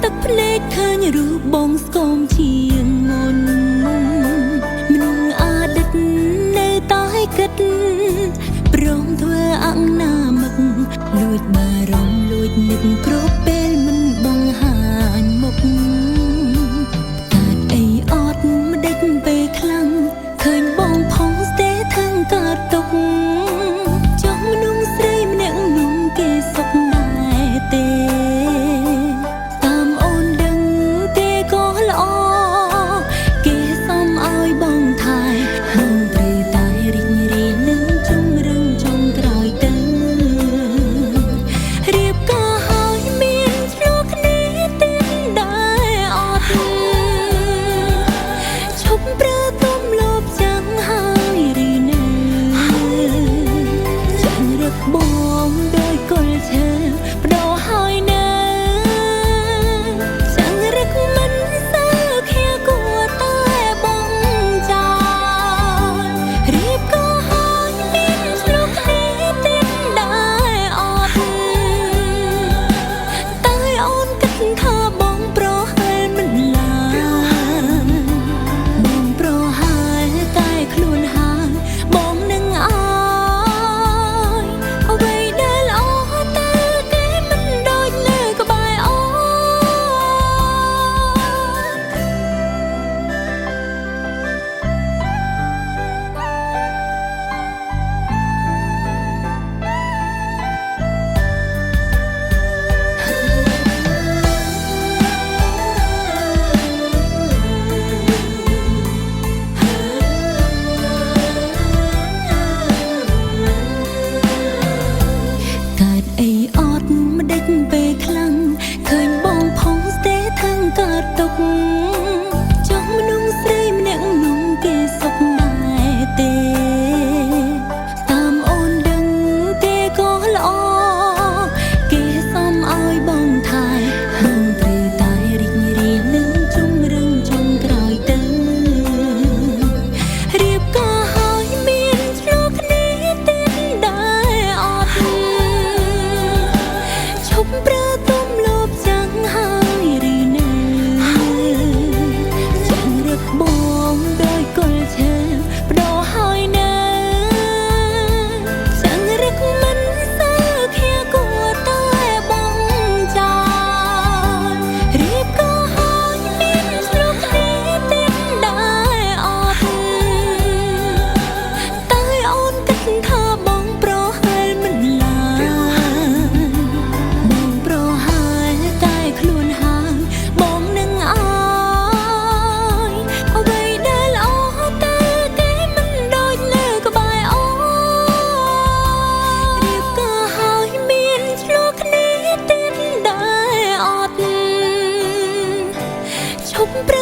ទឹកភ្នែកឃើញរូបបងស្គមជាងមុនមនុស្សអតីតនៅតែគិតព្រមធ្វើអង្ណាមឹកលួចបារម្ភលួចនឹកគ្រប់ពេលមិនបង្ហាញមុខកើតអីអត់មិនដេចពេលខ្លាំងឃើញបងផងស្ទេทั้งកើតទុកចង់មនុស្សស្រីម្នាក់នោះគេសុខដែរទេតាមអូនដឹងទេក៏ល្អគេសុំឲ្យបងថែបងត្រូវតែរីករាយនឹងជំរឹងចុងក្រោយទៅរៀបការហើយមានឆ្លោះគ្នាទៀតដែរអត់ឈប់ប្រើទុំលោភចាំហើយរីនៅចាំរឹកបងដោយកុលឈើបដោហើយនៅចាំរឹកមិនសើខែគួរតែបងចោលរៀបការហើយមានឆ្លោះគ្នាទៀតដែរអត់តែអូនគិតថាបងប្រហែលមិនឡើយបងប្រហែលតែខ្លួនហើយបងនឹងអើយអ្វីដែលល្អតែគេមិនដូចនៅក្បែរអូនកើតអីអត់មិនដេចពេលខ្លាំងឃើញបងផងស្ទេทั้งកើតទុកចង់មនុស្សស្រីម្នាក់នោះគេសុខដែរទេតាមអូនដឹងទេក៏ល្អគេសុំឲ្យបងថែបងត្រូវតែរីករាយនឹងជំរឹងចុងក្រោយទៅរៀបការហើយមានឆ្លោះគ្នាទៀតដែរអត់ឈប់ប្រើទុំលោភចាំហើយរីនៅចាំរឹកបងដោយកុលឈើបដោហើយនៅចាំរឹកមិនសើខែគួរតែបងចោលរៀបការហើយមានឆ្លោះគ្នាទៀតដែរអត់តែអូនគិតថាបងប្រហែលមិនឡើយបងប្រហែលតែខ្លួនហើយបងនឹងអើយអ្វីដែលល្អតែគេមិនដូចនៅក្បែរអូនរៀបការហើយមានឆ្លោះគ្នាទៀតដែរអត់ឈប់ប្រើ